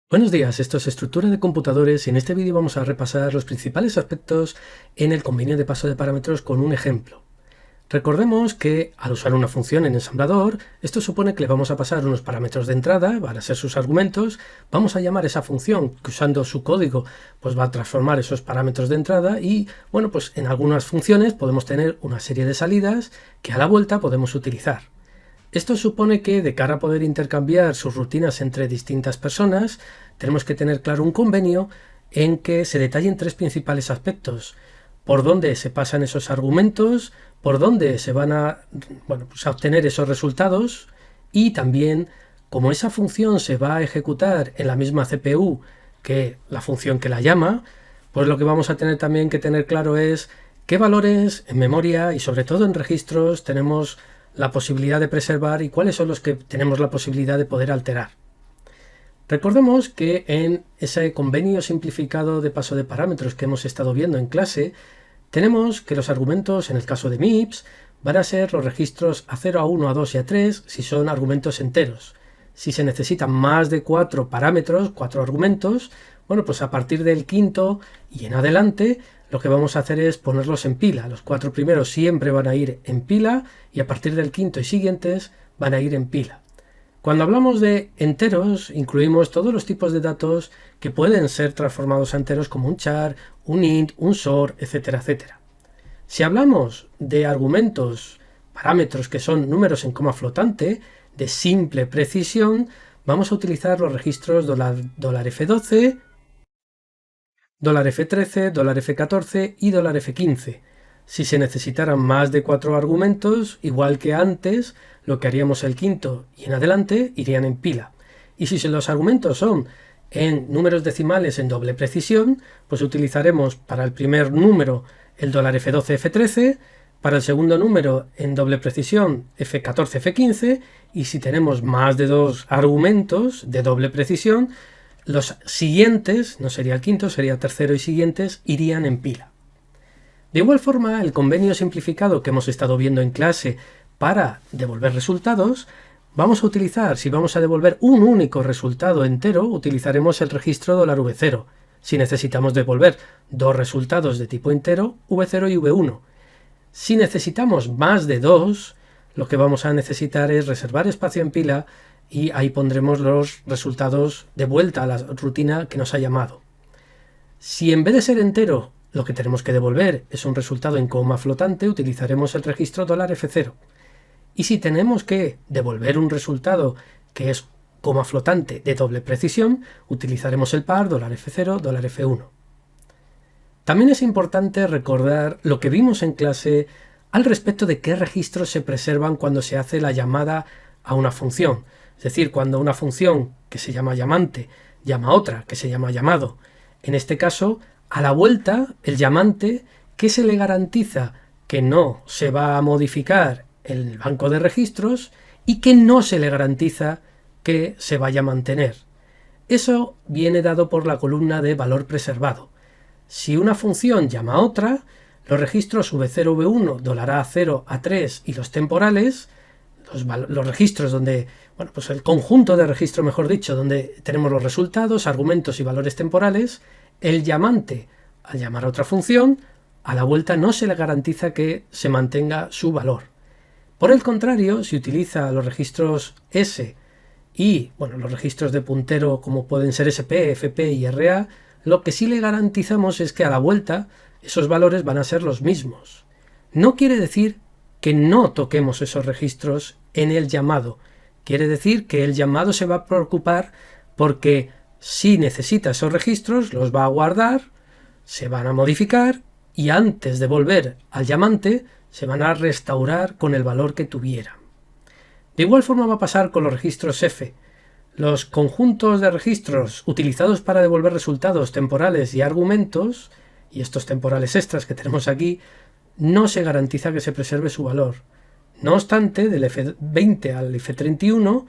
Buenos días, esto es Estructura de Computadores y en este vídeo vamos a repasar los principales aspectos en el convenio de paso de parámetros con un ejemplo. Recordemos que al usar una función en ensamblador, esto supone que le vamos a pasar unos parámetros de entrada, van a ser sus argumentos, vamos a llamar esa función que usando su código pues va a transformar esos parámetros de entrada y bueno, pues en algunas funciones podemos tener una serie de salidas que a la vuelta podemos utilizar. Esto supone que de cara a poder intercambiar sus rutinas entre distintas personas, tenemos que tener claro un convenio en que se detallen tres principales aspectos: por dónde se pasan esos argumentos, por dónde se van a obtener esos resultados y también como esa función se va a ejecutar en la misma CPU que la función que la llama, pues lo que vamos a tener también que tener claro es qué valores en memoria y sobre todo en registros tenemos la posibilidad de preservar y cuáles son los que tenemos la posibilidad de poder alterar. Recordemos que en ese convenio simplificado de paso de parámetros que hemos estado viendo en clase, tenemos que los argumentos, en el caso de MIPS, van a ser los registros A0, A1, A2 y A3 si son argumentos enteros. Si se necesitan más de 4 parámetros, 4 argumentos, bueno, pues a partir del quinto y en adelante, lo que vamos a hacer es ponerlos en pila. Los 4 primeros siempre van a ir en pila y a partir del quinto y siguientes van a ir en pila. Cuando hablamos de enteros, incluimos todos los tipos de datos que pueden ser transformados a enteros como un char, un int, un sort, etcétera, etcétera. Si hablamos de argumentos, parámetros que son números en coma flotante, de simple precisión, vamos a utilizar los registros $F12, $F13, $F14 y $F15. Si se necesitaran más de 4 argumentos, igual que antes, lo que haríamos el quinto y en adelante irían en pila. Y si los argumentos son en números decimales en doble precisión, pues utilizaremos para el primer número el $F12, F13, para el segundo número en doble precisión F14, F15, y si tenemos más de 2 argumentos de doble precisión, los siguientes, no sería el quinto, sería el tercero y siguientes, irían en pila. De igual forma, el convenio simplificado que hemos estado viendo en clase para devolver resultados, vamos a utilizar, si vamos a devolver un único resultado entero, utilizaremos el registro $V0. Si necesitamos devolver dos resultados de tipo entero, V0 y V1. Si necesitamos más de 2, lo que vamos a necesitar es reservar espacio en pila y ahí pondremos los resultados de vuelta a la rutina que nos ha llamado. Si en vez de ser entero lo que tenemos que devolver es un resultado en coma flotante, utilizaremos el registro $F0. Y si tenemos que devolver un resultado que es coma flotante de doble precisión, utilizaremos el par $F0, $F1. También es importante recordar lo que vimos en clase al respecto de qué registros se preservan cuando se hace la llamada a una función. Es decir, cuando una función que se llama llamante llama a otra que se llama llamado. En este caso, a la vuelta, el llamante, ¿qué se le garantiza? Que no se va a modificar el banco de registros y que no se le garantiza que se vaya a mantener. Eso viene dado por la columna de valor preservado. Si una función llama a otra, los registros V0, V1, $A0, A3 y los temporales, los registros donde, bueno, pues el conjunto de registro, mejor dicho, donde tenemos los resultados, argumentos y valores temporales, el llamante, al llamar a otra función, a la vuelta no se le garantiza que se mantenga su valor. Por el contrario, si utiliza los registros S y bueno, los registros de puntero como pueden ser SP, FP y RA, lo que sí le garantizamos es que a la vuelta esos valores van a ser los mismos. No quiere decir que no toquemos esos registros en el llamado. Quiere decir que el llamado se va a preocupar porque si necesita esos registros, los va a guardar, se van a modificar y antes de volver al llamante se van a restaurar con el valor que tuviera. De igual forma va a pasar con los registros F. Los conjuntos de registros utilizados para devolver resultados temporales y argumentos, y estos temporales extras que tenemos aquí, no se garantiza que se preserve su valor. No obstante, del F20 al F31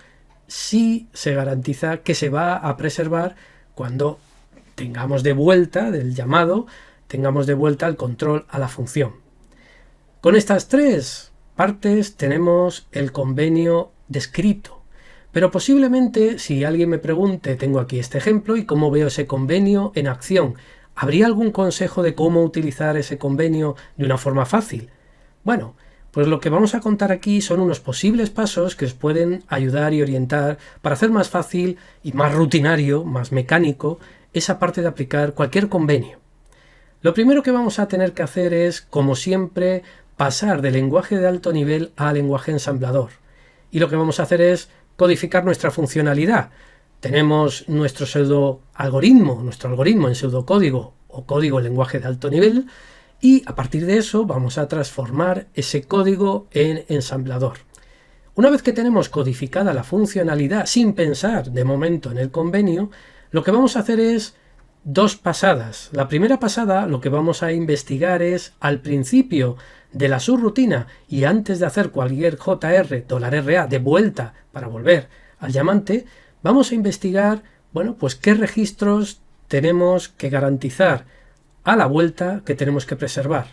sí se garantiza que se va a preservar cuando tengamos de vuelta del llamado, tengamos de vuelta el control a la función. Con estas tres partes tenemos el convenio descrito. Pero posiblemente, si alguien me pregunte, tengo aquí este ejemplo y cómo veo ese convenio en acción. ¿Habría algún consejo de cómo utilizar ese convenio de una forma fácil? Bueno, pues lo que vamos a contar aquí son unos posibles pasos que os pueden ayudar y orientar para hacer más fácil y más rutinario, más mecánico, esa parte de aplicar cualquier convenio. Lo primero que vamos a tener que hacer es, como siempre, pasar de lenguaje de alto nivel a lenguaje ensamblador. Y lo que vamos a hacer es codificar nuestra funcionalidad. Tenemos nuestro pseudo-algoritmo, nuestro algoritmo en pseudocódigo o código en lenguaje de alto nivel, y a partir de eso vamos a transformar ese código en ensamblador. Una vez que tenemos codificada la funcionalidad sin pensar de momento en el convenio, lo que vamos a hacer es dos pasadas. La primera pasada lo que vamos a investigar es al principio de la subrutina y antes de hacer cualquier JR, $RA de vuelta para volver al llamante, vamos a investigar, bueno, pues qué registros tenemos que garantizar a la vuelta que tenemos que preservar.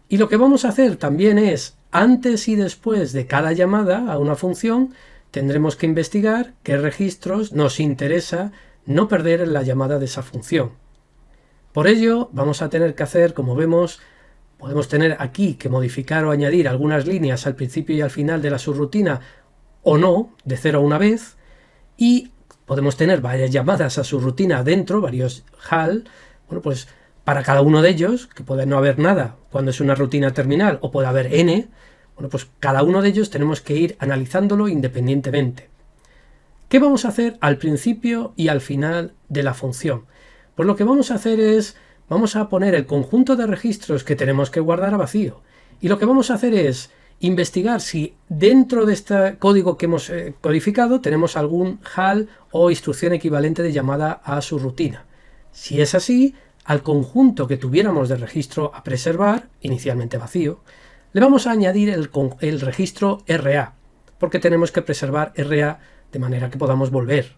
Y lo que vamos a hacer también es, antes y después de cada llamada a una función, tendremos que investigar qué registros nos interesa no perder en la llamada de esa función. Por ello, vamos a tener que hacer, como vemos, podemos tener aquí que modificar o añadir algunas líneas al principio y al final de la subrutina o no, de 0 a una vez, y podemos tener varias llamadas a subrutina dentro, varios HAL, bueno, pues para cada uno de ellos, que puede no haber nada cuando es una rutina terminal o puede haber n, bueno, pues cada uno de ellos tenemos que ir analizándolo independientemente. ¿Qué vamos a hacer al principio y al final de la función? Pues lo que vamos a hacer es, vamos a poner el conjunto de registros que tenemos que guardar a vacío. Y lo que vamos a hacer es investigar si dentro de este código que hemos codificado tenemos algún HAL o instrucción equivalente de llamada a su rutina. Si es así, al conjunto que tuviéramos de registro a preservar, inicialmente vacío, le vamos a añadir el registro RA, porque tenemos que preservar RA de manera que podamos volver.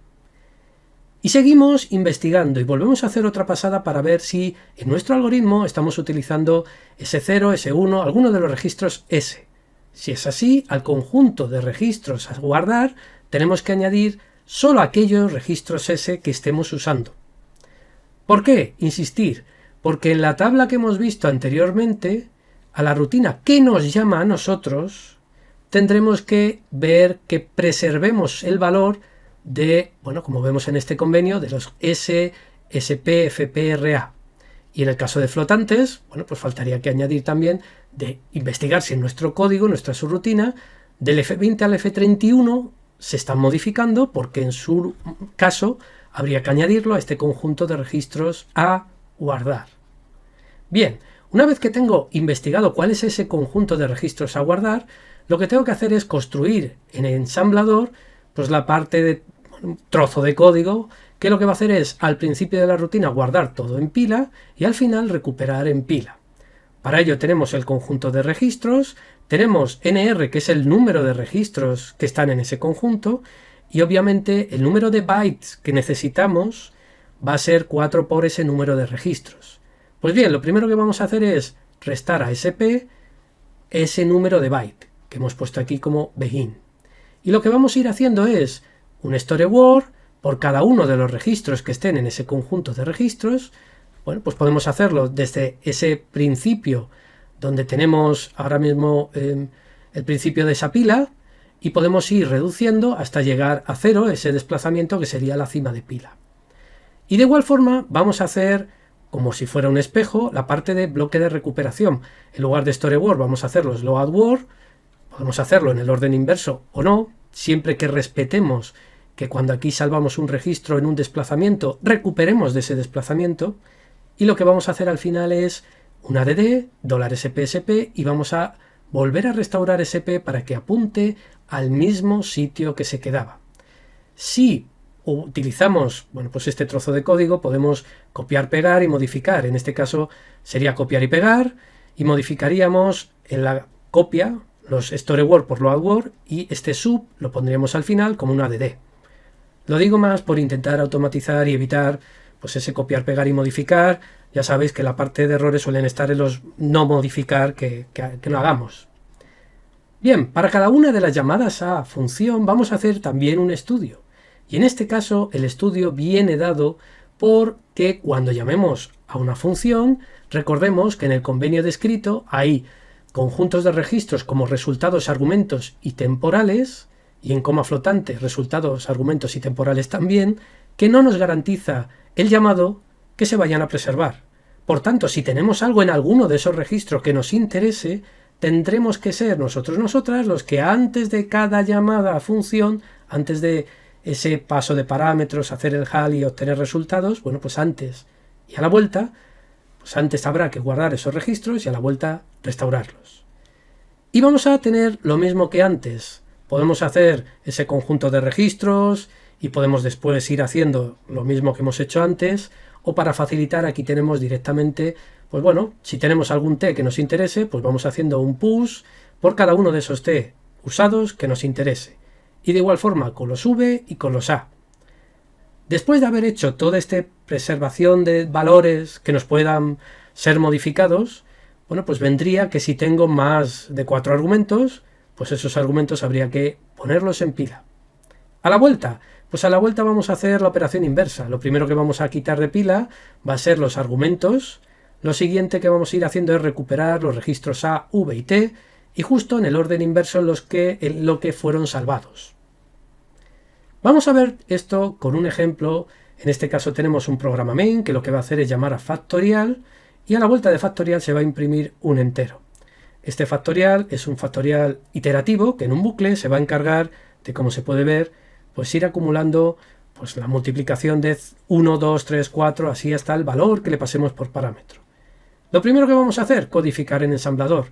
Y seguimos investigando y volvemos a hacer otra pasada para ver si en nuestro algoritmo estamos utilizando S0, S1, alguno de los registros S. Si es así, al conjunto de registros a guardar tenemos que añadir solo aquellos registros S que estemos usando. ¿Por qué? Insistir, porque en la tabla que hemos visto anteriormente, a la rutina que nos llama a nosotros, tendremos que ver que preservemos el valor de, bueno, como vemos en este convenio, de los S, SP, FP, RA. Y en el caso de flotantes, bueno, pues faltaría que añadir también de investigar si en nuestro código, nuestra subrutina, del F20 al F31 se están modificando, porque en su caso habría que añadirlo a este conjunto de registros a guardar. Bien, una vez que tengo investigado cuál es ese conjunto de registros a guardar, lo que tengo que hacer es construir en el ensamblador pues la parte de un trozo de código que lo que va a hacer es al principio de la rutina guardar todo en pila y al final recuperar en pila. Para ello tenemos el conjunto de registros, tenemos NR, que es el número de registros que están en ese conjunto, y obviamente el número de bytes que necesitamos va a ser 4 por ese número de registros. Pues bien, lo primero que vamos a hacer es restar a SP ese número de byte que hemos puesto aquí como begin. Y lo que vamos a ir haciendo es un store word por cada uno de los registros que estén en ese conjunto de registros. Bueno, pues podemos hacerlo desde ese principio donde tenemos ahora mismo el principio de esa pila, y podemos ir reduciendo hasta llegar a 0, ese desplazamiento que sería la cima de pila. Y de igual forma vamos a hacer, como si fuera un espejo, la parte de bloque de recuperación. En lugar de store word vamos a hacerlo load word, podemos hacerlo en el orden inverso o no, siempre que respetemos que cuando aquí salvamos un registro en un desplazamiento, recuperemos de ese desplazamiento, y lo que vamos a hacer al final es un add $SPSP y vamos a volver a restaurar SP para que apunte al mismo sitio que se quedaba. Si utilizamos, bueno, pues este trozo de código, podemos copiar, pegar y modificar. En este caso sería copiar y pegar, y modificaríamos en la copia los store word por load word y este sub lo pondríamos al final como un add. Lo digo más por intentar automatizar y evitar pues ese copiar, pegar y modificar. Ya sabéis que la parte de errores suelen estar en los no modificar que no hagamos. Bien, para cada una de las llamadas a función vamos a hacer también un estudio. Y en este caso el estudio viene dado porque cuando llamemos a una función, recordemos que en el convenio descrito hay conjuntos de registros como resultados, argumentos y temporales, y en coma flotante resultados, argumentos y temporales también, que no nos garantiza el llamado que se vayan a preservar. Por tanto, si tenemos algo en alguno de esos registros que nos interese, tendremos que ser nosotras los que antes de cada llamada a función, antes de ese paso de parámetros, hacer el HAL y obtener resultados, bueno, pues antes y a la vuelta, pues antes habrá que guardar esos registros y a la vuelta restaurarlos. Y vamos a tener lo mismo que antes. Podemos hacer ese conjunto de registros y podemos después ir haciendo lo mismo que hemos hecho antes, o para facilitar aquí tenemos directamente, pues bueno, si tenemos algún T que nos interese, pues vamos haciendo un push por cada uno de esos T usados que nos interese. Y de igual forma con los V y con los A. Después de haber hecho toda esta preservación de valores que nos puedan ser modificados, bueno, pues vendría que si tengo más de 4 argumentos, pues esos argumentos habría que ponerlos en pila. A la vuelta, pues a la vuelta vamos a hacer la operación inversa. Lo primero que vamos a quitar de pila va a ser los argumentos. Lo siguiente que vamos a ir haciendo es recuperar los registros A, V y T, y justo en el orden inverso en lo que fueron salvados. Vamos a ver esto con un ejemplo. En este caso tenemos un programa main que lo que va a hacer es llamar a factorial, y a la vuelta de factorial se va a imprimir un entero. Este factorial es un factorial iterativo que en un bucle se va a encargar de, como se puede ver, pues ir acumulando pues la multiplicación de 1, 2, 3, 4, así hasta el valor que le pasemos por parámetro. Lo primero que vamos a hacer, codificar en ensamblador.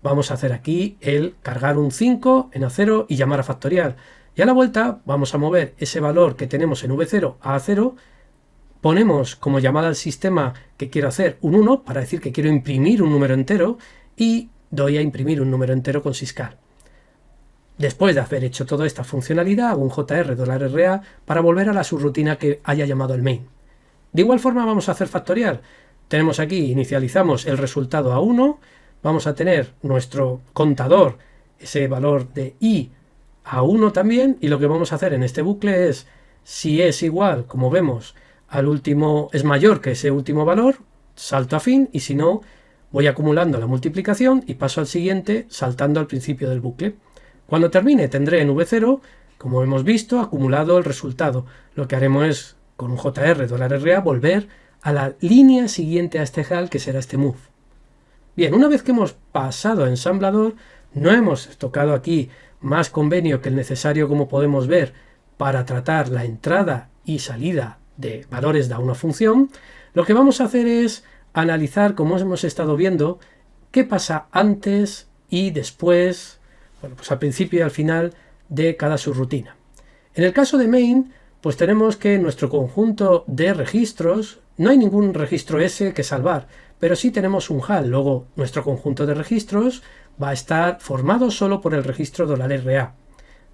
Vamos a hacer aquí el cargar un 5 en A0 y llamar a factorial. Y a la vuelta vamos a mover ese valor que tenemos en V0 a A0, ponemos como llamada al sistema que quiero hacer un 1 para decir que quiero imprimir un número entero y doy a imprimir un número entero con syscall. Después de haber hecho toda esta funcionalidad, hago un $RA para volver a la subrutina que haya llamado el main. De igual forma vamos a hacer factorial. Tenemos aquí, inicializamos el resultado a 1, vamos a tener nuestro contador, ese valor de i a 1 también, y lo que vamos a hacer en este bucle es, si es igual, como vemos, al último, es mayor que ese último valor, salto a fin, y si no, voy acumulando la multiplicación y paso al siguiente saltando al principio del bucle. Cuando termine tendré en V0, como hemos visto, acumulado el resultado. Lo que haremos es, con un $RA, volver a la línea siguiente a este HAL, que será este move. Bien, una vez que hemos pasado a ensamblador, no hemos tocado aquí más convenio que el necesario, como podemos ver, para tratar la entrada y salida de valores de una función. Lo que vamos a hacer es analizar, como hemos estado viendo, qué pasa antes y después, bueno, pues al principio y al final de cada subrutina. En el caso de main, pues tenemos que en nuestro conjunto de registros no hay ningún registro S que salvar, pero sí tenemos un HAL. Luego nuestro conjunto de registros va a estar formado solo por el registro $RA.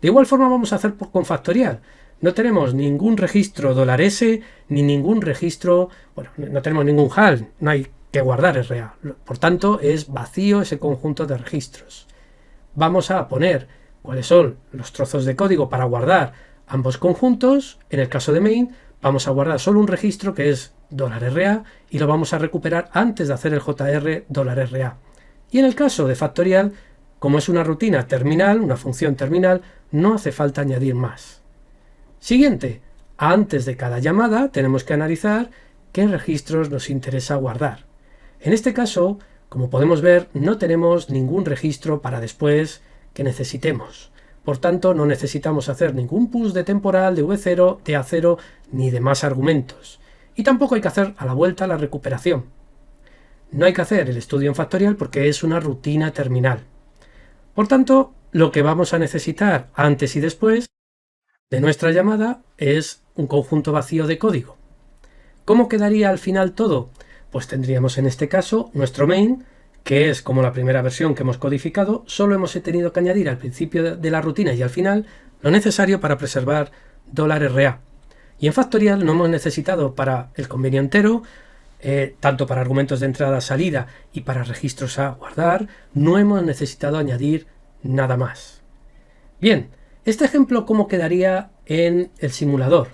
De igual forma vamos a hacer con factorial. No tenemos ningún registro $S ni ningún registro, bueno, no tenemos ningún HAL, no hay que guardar RA. Por tanto, es vacío ese conjunto de registros. Vamos a poner cuáles son los trozos de código para guardar ambos conjuntos. En el caso de main, vamos a guardar solo un registro que es $RA y lo vamos a recuperar antes de hacer el JR$RA. Y en el caso de factorial, como es una rutina terminal, una función terminal, no hace falta añadir más. Siguiente, antes de cada llamada tenemos que analizar qué registros nos interesa guardar. En este caso, como podemos ver, no tenemos ningún registro para después que necesitemos. Por tanto, no necesitamos hacer ningún push de temporal, de V0, de A0, ni de más argumentos. Y tampoco hay que hacer a la vuelta la recuperación. No hay que hacer el estudio en factorial porque es una rutina terminal. Por tanto, lo que vamos a necesitar antes y después de nuestra llamada es un conjunto vacío de código. ¿Cómo quedaría al final todo? Pues tendríamos en este caso nuestro main, que es como la primera versión que hemos codificado. Solo hemos tenido que añadir al principio de la rutina y al final lo necesario para preservar $RA. Y en factorial no hemos necesitado para el convenio entero, tanto para argumentos de entrada, salida y para registros a guardar, no hemos necesitado añadir nada más. Bien, este ejemplo ¿cómo quedaría en el simulador?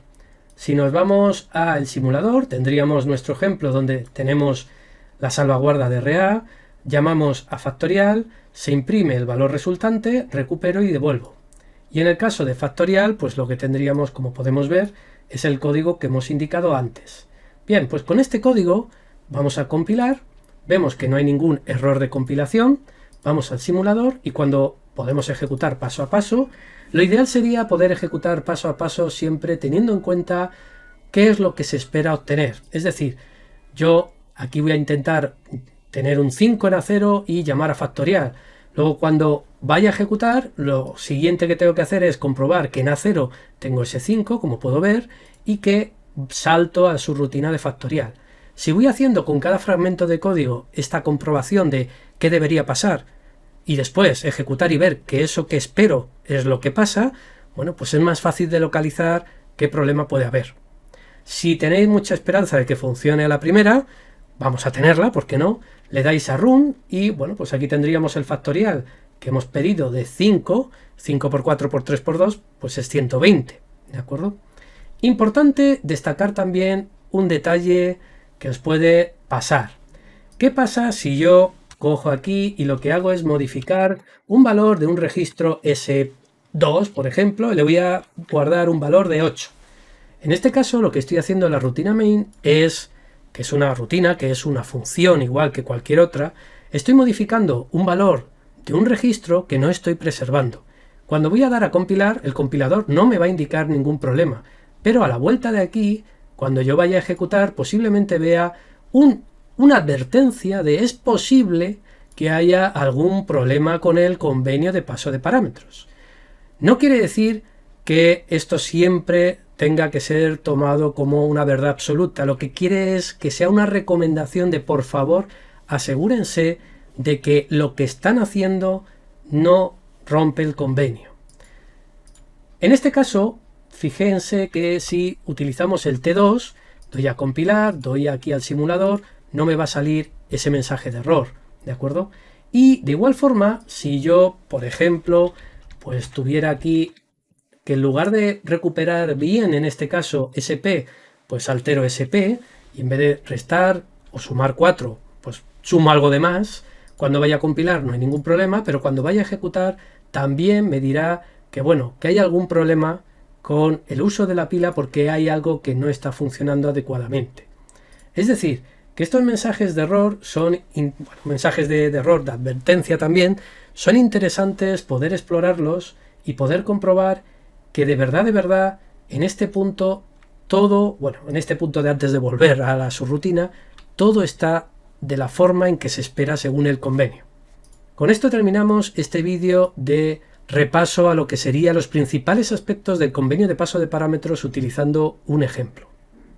Si nos vamos al simulador, tendríamos nuestro ejemplo donde tenemos la salvaguarda de RA, llamamos a factorial, se imprime el valor resultante, recupero y devuelvo. Y en el caso de factorial, pues lo que tendríamos, como podemos ver, es el código que hemos indicado antes. Bien, pues con este código vamos a compilar, vemos que no hay ningún error de compilación, vamos al simulador y cuando podemos ejecutar paso a paso, lo ideal sería poder ejecutar paso a paso siempre teniendo en cuenta qué es lo que se espera obtener. Es decir, yo aquí voy a intentar tener un 5 en A0 y llamar a factorial. Luego cuando vaya a ejecutar, lo siguiente que tengo que hacer es comprobar que en A0 tengo ese 5, como puedo ver, y que salto a su rutina de factorial. Si voy haciendo con cada fragmento de código esta comprobación de qué debería pasar, y después ejecutar y ver que eso que espero es lo que pasa, bueno, pues es más fácil de localizar qué problema puede haber. Si tenéis mucha esperanza de que funcione a la primera, vamos a tenerla, ¿por qué no? Le dais a run y bueno, pues aquí tendríamos el factorial que hemos pedido de 5, 5 por 4 por 3 por 2, pues es 120, ¿de acuerdo? Importante destacar también un detalle que os puede pasar. ¿Qué pasa si yo cojo aquí y lo que hago es modificar un valor de un registro S2, por ejemplo, y le voy a guardar un valor de 8? En este caso lo que estoy haciendo en la rutina main es, que es una rutina, que es una función igual que cualquier otra, estoy modificando un valor de un registro que no estoy preservando. Cuando voy a dar a compilar, el compilador no me va a indicar ningún problema, pero a la vuelta de aquí, cuando yo vaya a ejecutar, posiblemente vea una advertencia de es posible que haya algún problema con el convenio de paso de parámetros. No quiere decir que esto siempre tenga que ser tomado como una verdad absoluta. Lo que quiere es que sea una recomendación de por favor asegúrense de que lo que están haciendo no rompe el convenio. En este caso, fíjense que si utilizamos el T2, doy a compilar, doy aquí al simulador, no me va a salir ese mensaje de error, ¿de acuerdo? Y de igual forma, si yo, por ejemplo, pues tuviera aquí que en lugar de recuperar bien, en este caso, SP, pues altero SP, y en vez de restar o sumar 4, pues sumo algo de más. Cuando vaya a compilar no hay ningún problema, pero cuando vaya a ejecutar también me dirá que, bueno, que hay algún problema con el uso de la pila porque hay algo que no está funcionando adecuadamente. Es decir, que estos mensajes de error son, mensajes de error, de advertencia también, son interesantes poder explorarlos y poder comprobar que de verdad, en este punto, todo, bueno, en este punto de antes de volver a la subrutina, todo está de la forma en que se espera según el convenio. Con esto terminamos este vídeo de repaso a lo que serían los principales aspectos del convenio de paso de parámetros utilizando un ejemplo.